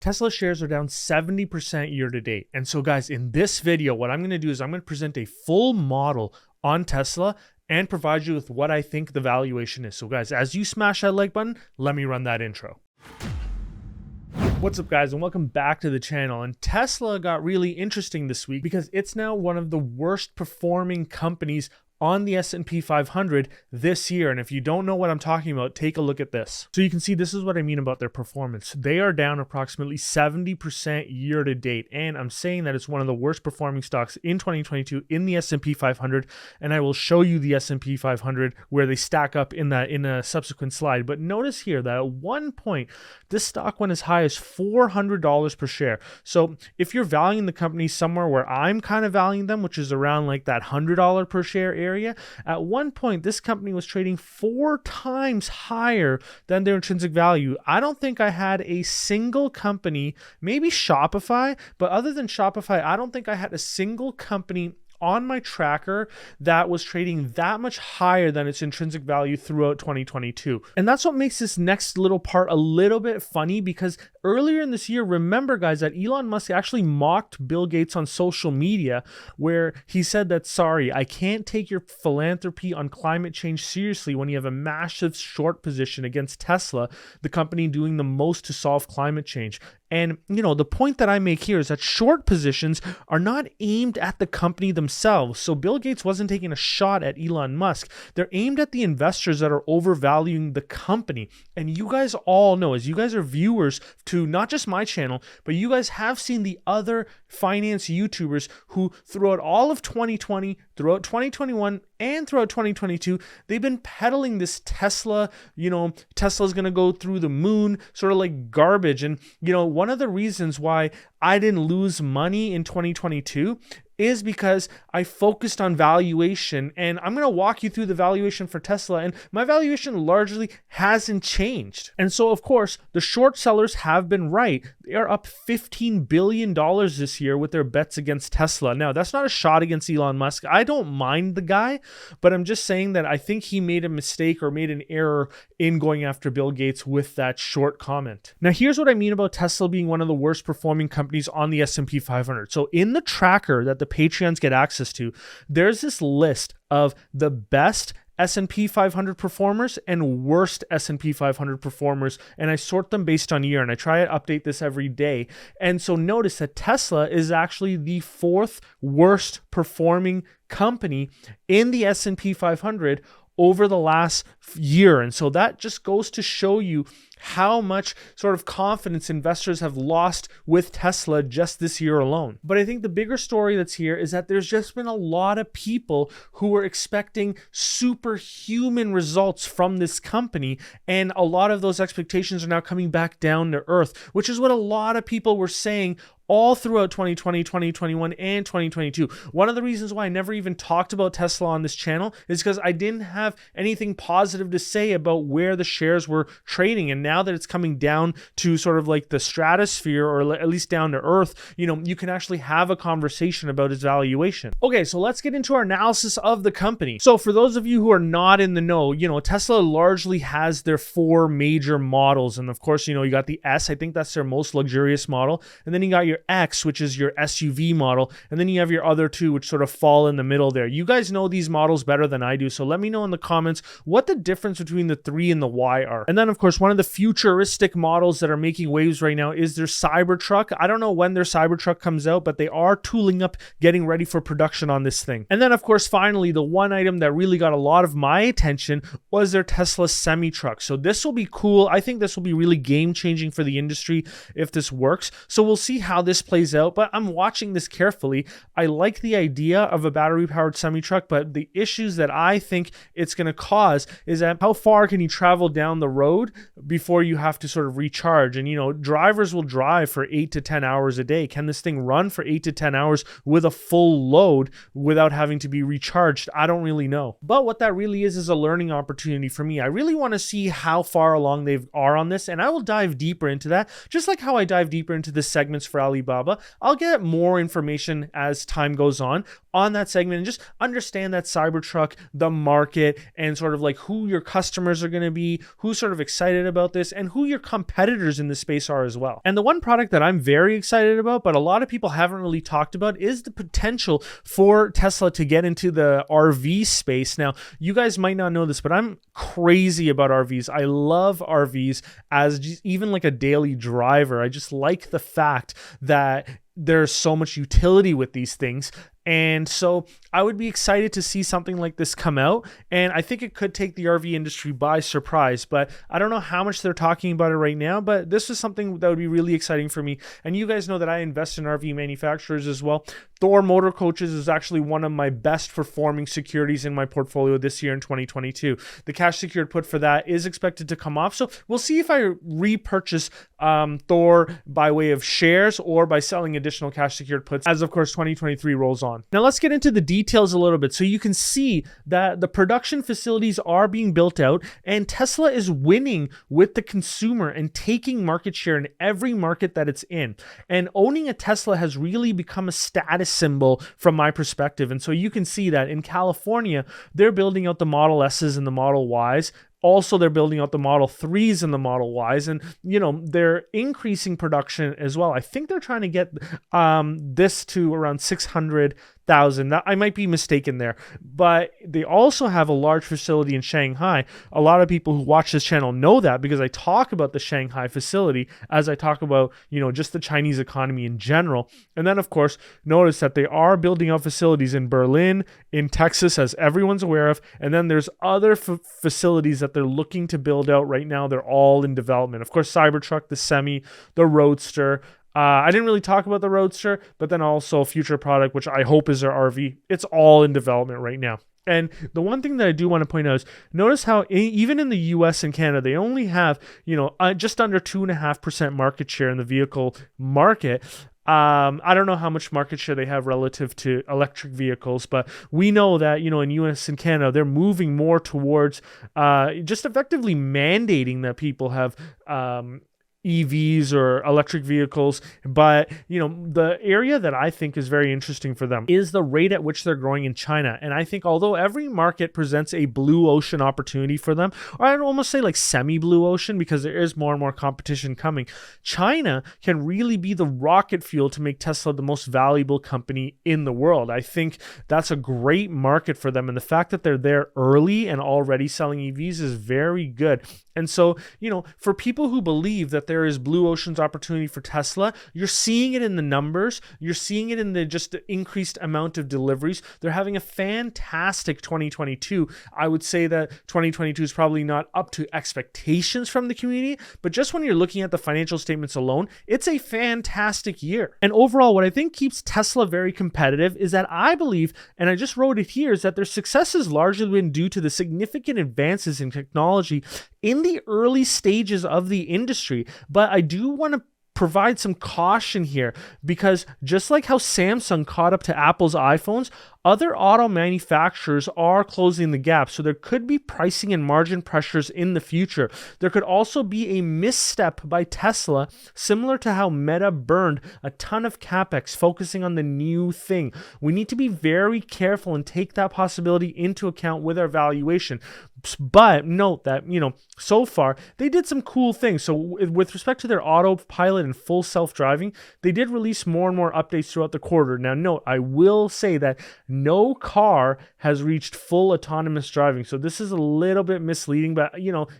Tesla shares are down 70% year to date. And so guys, in this video, what I'm going to do is I'm going to present a full model on Tesla and provide you with what I think the valuation is. So guys, as you smash that like button, let me run that intro. What's up guys, and welcome back to the channel. And Tesla got really interesting this week because it's now one of the worst performing companies on the S&P 500 this year. And if you don't know what I'm talking about, take a look at this. So you can see this is what I mean about their performance. They are down approximately 70% year to date. And I'm saying that it's one of the worst performing stocks in 2022 in the S&P 500. And I will show you the S&P 500 where they stack up in a subsequent slide. But notice here that at one point, this stock went as high as $400 per share. So if you're valuing the company somewhere where I'm kind of valuing them, which is around like that $100 per share area, at one point, this company was trading 4 times higher than their intrinsic value. I don't think I had a single company, maybe Shopify, but other than Shopify, I don't think I had a single company on my tracker that was trading that much higher than its intrinsic value throughout 2022. And that's what makes this next little part a little bit funny, because earlier in this year, remember guys, that Elon Musk actually mocked Bill Gates on social media where he said that, sorry, I can't take your philanthropy on climate change seriously when you have a massive short position against Tesla, the company doing the most to solve climate change. And, you know, the point that I make here is that short positions are not aimed at the company themselves. So Bill Gates wasn't taking a shot at Elon Musk. They're aimed at the investors that are overvaluing the company. And you guys all know, as you guys are viewers to not just my channel, but you guys have seen the other finance YouTubers who throughout all of 2020, throughout 2021, and throughout 2022, they've been peddling this Tesla, Tesla's going to go through the moon, sort of like garbage. And, one of the reasons why I didn't lose money in 2022 is because I focused on valuation, and I'm going to walk you through the valuation for Tesla, and my valuation largely hasn't changed. And so, of course, the short sellers have been right. They are up $15 billion this year with their bets against Tesla. Now, that's not a shot against Elon Musk. I don't mind the guy, but I'm just saying that I think he made a mistake or made an error in going after Bill Gates with that short comment. Now, here's what I mean about Tesla being one of the worst performing companies on the S&P 500. So in the tracker that the Patreons get access to, there's this list of the best S&P 500 performers and worst S&P 500 performers, and I sort them based on year, and I try to update this every day. And so notice that Tesla is actually the 4th worst performing company in the S&P 500 over the last year. And so that just goes to show you how much sort of confidence investors have lost with Tesla just this year alone. But I think the bigger story that's here is that there's just been a lot of people who were expecting superhuman results from this company, and a lot of those expectations are now coming back down to earth, which is what a lot of people were saying all throughout 2020, 2021, and 2022. One of the reasons why I never even talked about Tesla on this channel is because I didn't have anything positive to say about where the shares were trading. And now that it's coming down to sort of like the stratosphere, or at least down to earth, you can actually have a conversation about its valuation. Okay, so let's get into our analysis of the company. So for those of you who are not in the know, Tesla largely has their 4 major models. And of course, you got the S, I think that's their most luxurious model. And then you got your X, which is your SUV model, and then you have your other 2 which sort of fall in the middle there. You guys know these models better than I do, so let me know in the comments what the difference between the 3 and the Y are. And then of course, one of the futuristic models that are making waves right now is their Cybertruck. I don't know when their Cybertruck comes out, but they are tooling up, getting ready for production on this thing. And then of course, finally, the one item that really got a lot of my attention was their Tesla semi-truck. So this will be cool. I think this will be really game changing for the industry if this works. So we'll see how this plays out, but I'm watching this carefully. I like the idea of a battery powered semi-truck, but the issues that I think it's going to cause is that how far can you travel down the road before you have to sort of recharge? And drivers will drive for 8 to 10 hours a day. Can this thing run for 8 to 10 hours with a full load without having to be recharged? I don't really know. But what that really is a learning opportunity for me. I really want to see how far along they are on this, and I will dive deeper into that, just like how I dive deeper into the segments for Alibaba. I'll get more information as time goes on that segment and just understand that Cybertruck, the market, and sort of like who your customers are going to be, who's sort of excited about this and who your competitors in the space are as well. And the one product that I'm very excited about, but a lot of people haven't really talked about, is the potential for Tesla to get into the RV space. Now, you guys might not know this, but I'm crazy about RVs. I love RVs as just even like a daily driver. I just like the fact that there's so much utility with these things. And so I would be excited to see something like this come out. And I think it could take the RV industry by surprise, but I don't know how much they're talking about it right now, but this is something that would be really exciting for me. And you guys know that I invest in RV manufacturers as well. Thor Motor Coaches is actually one of my best performing securities in my portfolio this year in 2022. The cash secured put for that is expected to come off. So we'll see if I repurchase Thor by way of shares or by selling additional cash secured puts as, of course, 2023 rolls on. Now let's get into the details a little bit. So you can see that the production facilities are being built out and Tesla is winning with the consumer and taking market share in every market that it's in. And owning a Tesla has really become a status symbol from my perspective. And so you can see that in California, they're building out the Model S's and the Model Y's. Also, they're building out the Model 3s and the Model Ys, and they're increasing production as well. I think they're trying to get this to around 600,000. I might be mistaken there, but they also have a large facility in Shanghai. A lot of people who watch this channel know that because I talk about the Shanghai facility as I talk about, just the Chinese economy in general. And then, of course, notice that they are building out facilities in Berlin, in Texas, as everyone's aware of, and then there's other facilities that they're looking to build out right now. They're all in development. Of course, Cybertruck, the Semi, the Roadster. I didn't really talk about the Roadster, but then also a future product, which I hope is their RV. It's all in development right now. And the one thing that I do want to point out is notice how even in the US and Canada, they only have, just under 2.5% market share in the vehicle market. I don't know how much market share they have relative to electric vehicles, but we know that, in US and Canada, they're moving more towards just effectively mandating that people have EVs or electric vehicles. But, the area that I think is very interesting for them is the rate at which they're growing in China. And I think although every market presents a blue ocean opportunity for them, or I'd almost say like semi-blue ocean because there is more and more competition coming, China can really be the rocket fuel to make Tesla the most valuable company in the world. I think that's a great market for them. And the fact that they're there early and already selling EVs is very good. And so, for people who believe that there is blue ocean's opportunity for Tesla, you're seeing it in the numbers. You're seeing it in the increased amount of deliveries. They're having a fantastic 2022. I would say that 2022 is probably not up to expectations from the community, but just when you're looking at the financial statements alone, it's a fantastic year. And overall, what I think keeps Tesla very competitive is that I believe, and I just wrote it here, is that their success has largely been due to the significant advances in technology in the early stages of the industry. But I do want to provide some caution here because just like how Samsung caught up to Apple's iPhones, other auto manufacturers are closing the gap. So there could be pricing and margin pressures in the future. There could also be a misstep by Tesla, similar to how Meta burned a ton of capex focusing on the new thing. We need to be very careful and take that possibility into account with our valuation. But note that, so far they did some cool things. So with respect to their autopilot and full self-driving, they did release more and more updates throughout the quarter. Now, note, I will say that no car has reached full autonomous driving. So this is a little bit misleading, but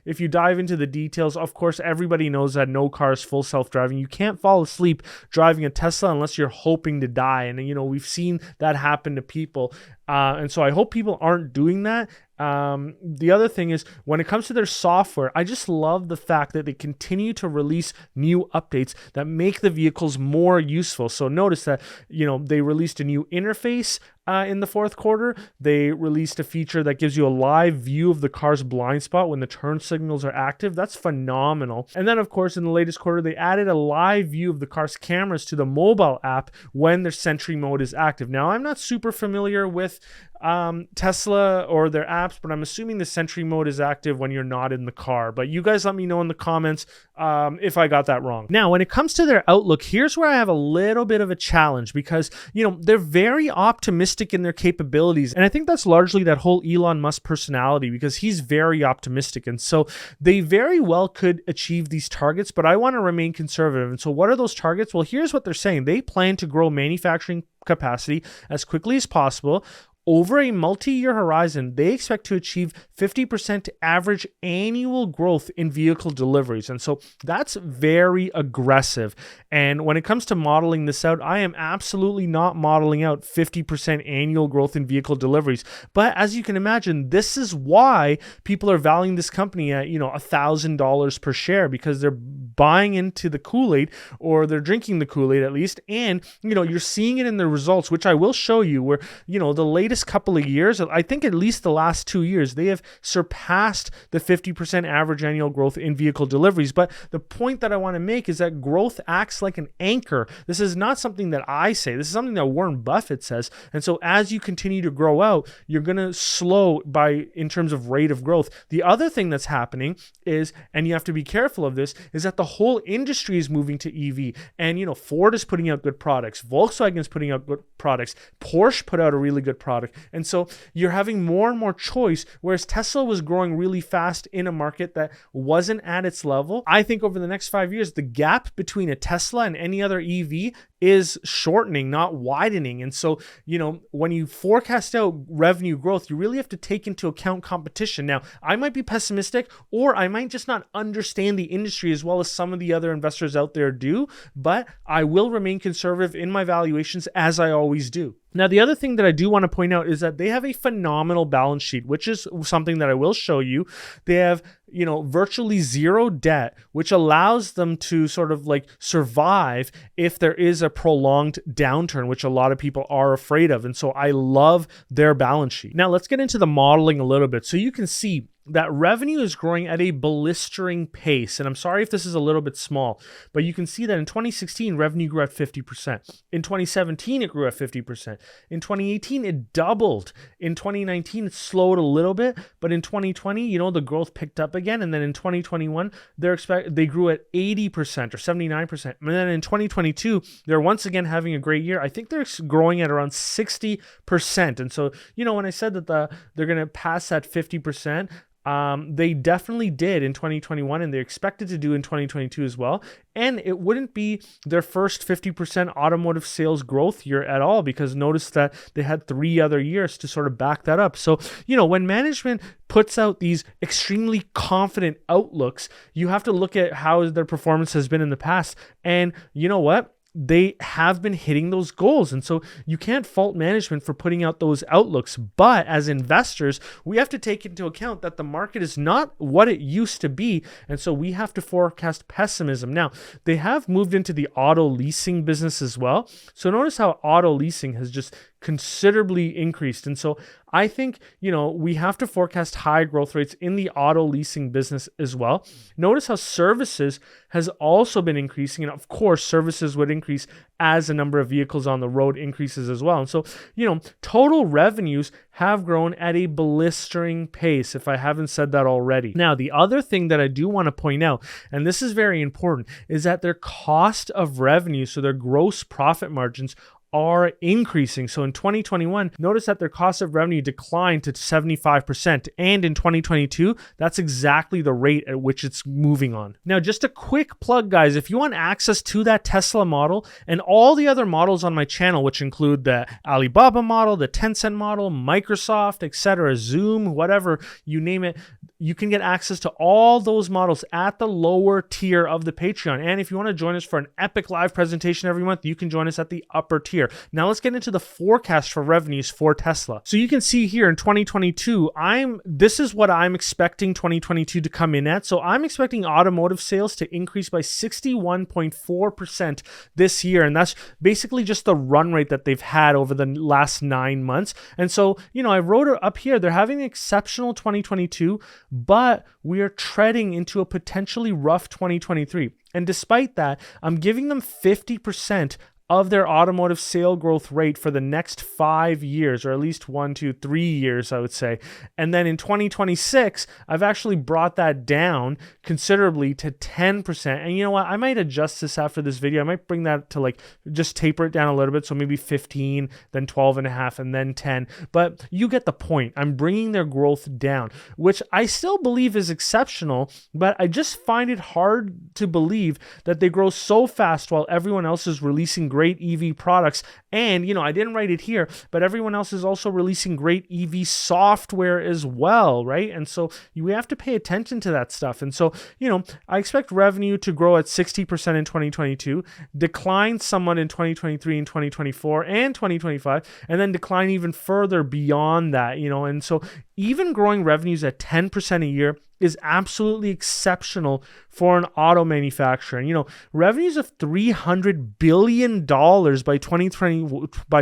if you dive into the details, of course, everybody knows that no car is full self-driving. You can't fall asleep driving a Tesla unless you're hoping to die. And, we've seen that happen to people. And so I hope people aren't doing that. The other thing is when it comes to their software, I just love the fact that they continue to release new updates that make the vehicles more useful. So notice that, they released a new interface in the fourth quarter. They released a feature that gives you a live view of the car's blind spot when the turn signals are active. That's phenomenal. And then, of course, in the latest quarter, they added a live view of the car's cameras to the mobile app when their Sentry mode is active. Now, I'm not super familiar with Tesla or their apps, but I'm assuming the Sentry mode is active when you're not in the car. But you guys let me know in the comments if I got that wrong. Now, when it comes to their outlook, here's where I have a little bit of a challenge because, they're very optimistic in their capabilities. And I think that's largely that whole Elon Musk personality because he's very optimistic. And so they very well could achieve these targets, but I want to remain conservative. And so what are those targets? Well, here's what they're saying. They plan to grow manufacturing capacity as quickly as possible. Over a multi-year horizon, they expect to achieve 50% average annual growth in vehicle deliveries. And so that's very aggressive. And when it comes to modeling this out, I am absolutely not modeling out 50% annual growth in vehicle deliveries. But as you can imagine, this is why people are valuing this company at, $1,000 per share because they're buying into the Kool-Aid, or they're drinking the Kool-Aid at least. And, you're seeing it in the results, which I will show you where, the latest couple of years, I think at least the last 2 years, they have surpassed the 50% average annual growth in vehicle deliveries. But the point that I want to make is that growth acts like an anchor. This is not something that I say. This is something that Warren Buffett says. And so as you continue to grow out, you're going to slow in terms of rate of growth. The other thing that's happening is, and you have to be careful of this, is that the whole industry is moving to EV. And, Ford is putting out good products. Volkswagen is putting out good products. Porsche put out a really good product. And so you're having more and more choice, whereas Tesla was growing really fast in a market that wasn't at its level. I think over the next 5 years, the gap between a Tesla and any other EV is shortening, not widening. And so, when you forecast out revenue growth, you really have to take into account competition. Now, I might be pessimistic, or I might just not understand the industry as well as some of the other investors out there do, but I will remain conservative in my valuations as I always do. Now, the other thing that I do want to point out is that they have a phenomenal balance sheet, which is something that I will show you. They have, virtually zero debt, which allows them to sort of like survive if there is a prolonged downturn, which a lot of people are afraid of. And so I love their balance sheet. Now, let's get into the modeling a little bit. So you can see that revenue is growing at a blistering pace. And I'm sorry if this is a little bit small, but you can see that in 2016, revenue grew at 50%. In 2017, it grew at 50%. In 2018, it doubled. In 2019, it slowed a little bit, but in 2020, the growth picked up again. And then in 2021, they grew at 80% or 79%. And then in 2022, they're once again having a great year. I think they're growing at around 60%. And so, when I said that they're going to pass that 50%, they definitely did in 2021, and they're expected to do in 2022 as well. And it wouldn't be their first 50% automotive sales growth year at all, because notice that they had 3 other years to sort of back that up. So, when management puts out these extremely confident outlooks, you have to look at how their performance has been in the past. And you know what? They have been hitting those goals. And so you can't fault management for putting out those outlooks. But as investors, we have to take into account that the market is not what it used to be. And so we have to forecast pessimism. Now, they have moved into the auto leasing business as well. So notice how auto leasing has just considerably increased. And so I think, we have to forecast high growth rates in the auto leasing business as well. Notice how services has also been increasing. And of course, services would increase as the number of vehicles on the road increases as well. And so, total revenues have grown at a blistering pace, if I haven't said that already. Now, the other thing that I do want to point out, and this is very important, is that their cost of revenue, so their gross profit margins, are increasing. So in 2021, notice that their cost of revenue declined to 75%. And in 2022, that's exactly the rate at which it's moving on. Now, just a quick plug, guys, if you want access to that Tesla model and all the other models on my channel, which include the Alibaba model, the Tencent model, Microsoft, etc., Zoom, whatever, you name it, you can get access to all those models at the lower tier of the Patreon. And if you want to join us for an epic live presentation every month, you can join us at the upper tier. Now let's get into the forecast for revenues for Tesla. So you can see here in 2022, this is what I'm expecting 2022 to come in at. So I'm expecting automotive sales to increase by 61.4% this year. And that's basically just the run rate that they've had over the last 9 months. And so, I wrote it up here. They're having an exceptional 2022, but we are treading into a potentially rough 2023. And despite that, I'm giving them 50% of their automotive sale growth rate for the next 5 years, or at least 1, 2, 3 years, I would say. And then in 2026, I've actually brought that down considerably to 10%. And you know what? I might adjust this after this video. I might bring that to like, just taper it down a little bit. So maybe 15, then 12.5, and then 10. But you get the point. I'm bringing their growth down, which I still believe is exceptional, but I just find it hard to believe that they grow so fast while everyone else is releasing great EV products. And, you know, I didn't write it here, but everyone else is also releasing great EV software as well, right? And so we have to pay attention to that stuff. And so, you know, I expect revenue to grow at 60% in 2022, decline somewhat in 2023 and 2024 and 2025, and then decline even further beyond that, you know. And so even growing revenues at 10% a year is absolutely exceptional for an auto manufacturer. And, you know, revenues of $300 billion by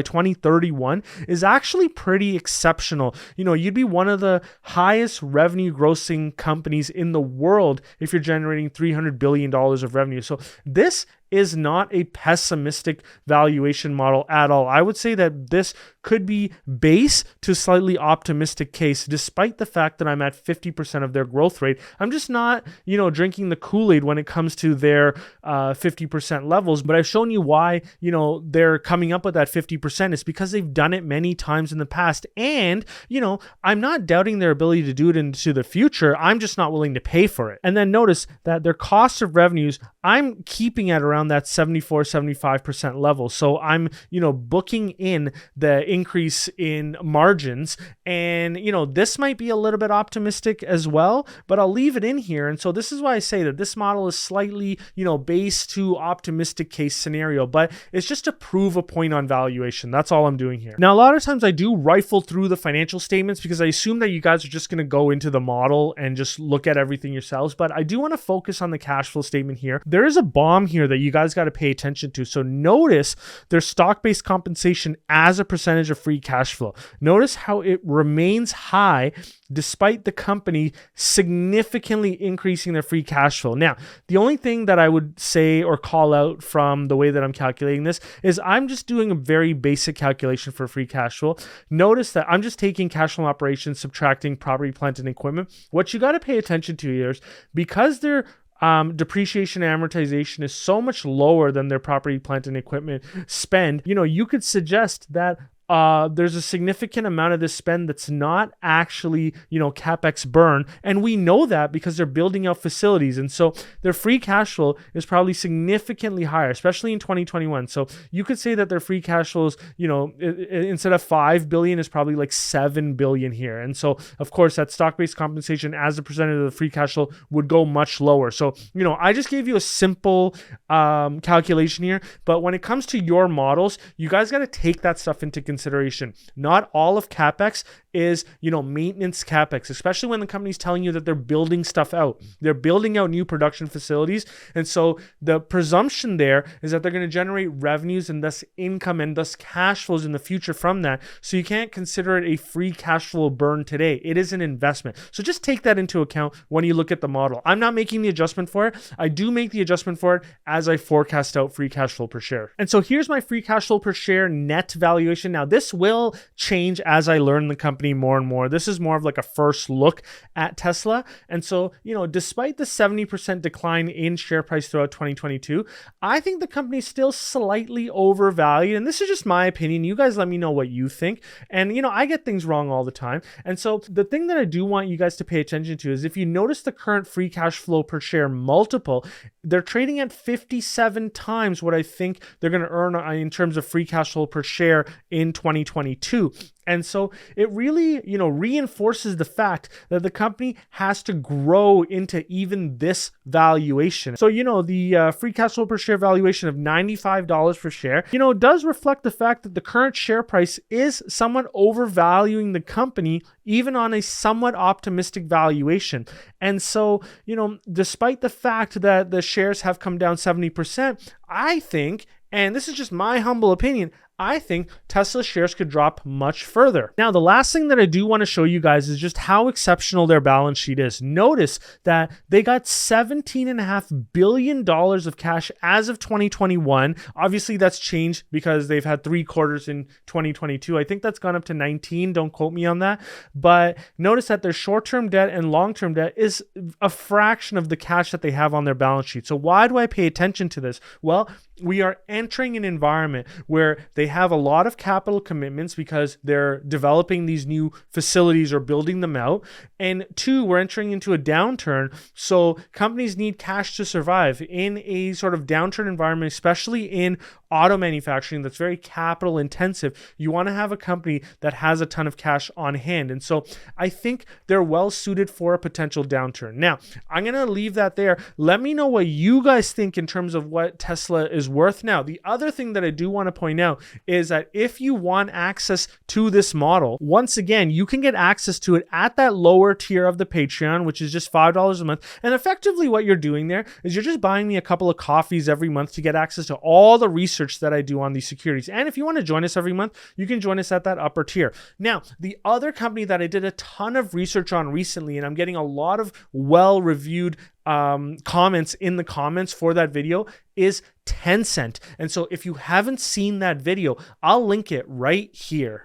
2031 is actually pretty exceptional. You know, you'd be one of the highest revenue grossing companies in the world if you're generating $300 billion of revenue. So this is not a pessimistic valuation model at all. I would say that this could be base to slightly optimistic case, despite the fact that I'm at 50% of their growth rate. I'm just not, you know, drinking the Kool-Aid when it comes to their 50% levels, but I've shown you why, you know, they're coming up with that 50%. It's because they've done it many times in the past. And, you know, I'm not doubting their ability to do it into the future. I'm just not willing to pay for it. And then notice that their cost of revenues, I'm keeping at around that 74-75% level. So I'm, you know, booking in the increase in margins. And, you know, this might be a little bit optimistic as well, but I'll leave it in here. And so this is why I say that this model is slightly, you know, based to optimistic case scenario, but it's just to prove a point on valuation. That's all I'm doing here. Now, a lot of times I do rifle through the financial statements because I assume that you guys are just going to go into the model and just look at everything yourselves, but I do want to focus on the cash flow statement here. There is a bomb here that you guys got to pay attention to. So notice their stock-based compensation as a percentage of free cash flow. Notice how it remains high despite the company significantly increasing their free cash flow. Now, the only thing that I would say or call out from the way that I'm calculating this is I'm just doing a very basic calculation for free cash flow. Notice that I'm just taking cash flow operations, subtracting property, plant, and equipment. What you got to pay attention to here is because their depreciation and amortization is so much lower than their property, plant, and equipment spend, you know, you could suggest that there's a significant amount of this spend that's not actually, you know, CapEx burn. And we know that because they're building out facilities. And so their free cash flow is probably significantly higher, especially in 2021. So you could say that their free cash flows, you know, instead of 5 billion is probably like 7 billion here. And so, of course, that stock-based compensation as a percentage of the free cash flow would go much lower. So, you know, I just gave you a simple calculation here. But when it comes to your models, you guys got to take that stuff into consideration. Not all of CapEx is, you know, maintenance CapEx, especially when the company's telling you that they're building stuff out. They're building out new production facilities. And so the presumption there is that they're going to generate revenues and thus income and thus cash flows in the future from that. So you can't consider it a free cash flow burn today. It is an investment. So just take that into account when you look at the model. I'm not making the adjustment for it. I do make the adjustment for it as I forecast out free cash flow per share. And so here's my free cash flow per share net valuation. Now, this will change as I learn the company more and more. This is more of like a first look at Tesla. And so, you know, despite the 70% decline in share price throughout 2022, I think the company's still slightly overvalued. And this is just my opinion. You guys let me know what you think. And, you know, I get things wrong all the time. And so the thing that I do want you guys to pay attention to is if you notice the current free cash flow per share multiple, they're trading at 57 times what I think they're going to earn in terms of free cash flow per share in 2022. And so it really, you know, reinforces the fact that the company has to grow into even this valuation. So, you know, the free cash flow per share valuation of $95 per share, you know, does reflect the fact that the current share price is somewhat overvaluing the company, even on a somewhat optimistic valuation. And so, you know, despite the fact that the shares have come down 70%, I think, and this is just my humble opinion, I think Tesla shares could drop much further. Now, the last thing that I do want to show you guys is just how exceptional their balance sheet is. Notice that they got $17.5 billion of cash as of 2021. Obviously, that's changed because they've had 3 quarters in 2022. I think that's gone up to 19. Don't quote me on that. But notice that their short-term debt and long-term debt is a fraction of the cash that they have on their balance sheet. So why do I pay attention to this? Well, we are entering an environment where they have a lot of capital commitments because they're developing these new facilities or building them out. And 2, we're entering into a downturn. So companies need cash to survive in a sort of downturn environment, especially in auto manufacturing that's very capital intensive. You want to have a company that has a ton of cash on hand. And so I think they're well suited for a potential downturn. Now, I'm going to leave that there. Let me know what you guys think in terms of what Tesla is worth. Now, the other thing that I do want to point out is that if you want access to this model, once again, you can get access to it at that lower tier of the Patreon, which is just $5 a month. And effectively what you're doing there is you're just buying me a couple of coffees every month to get access to all the research that I do on these securities. And if you want to join us every month, you can join us at that upper tier. Now, the other company that I did a ton of research on recently, and I'm getting a lot of well-reviewed comments in the comments for that video, is Tencent. And so if you haven't seen that video, I'll link it right here.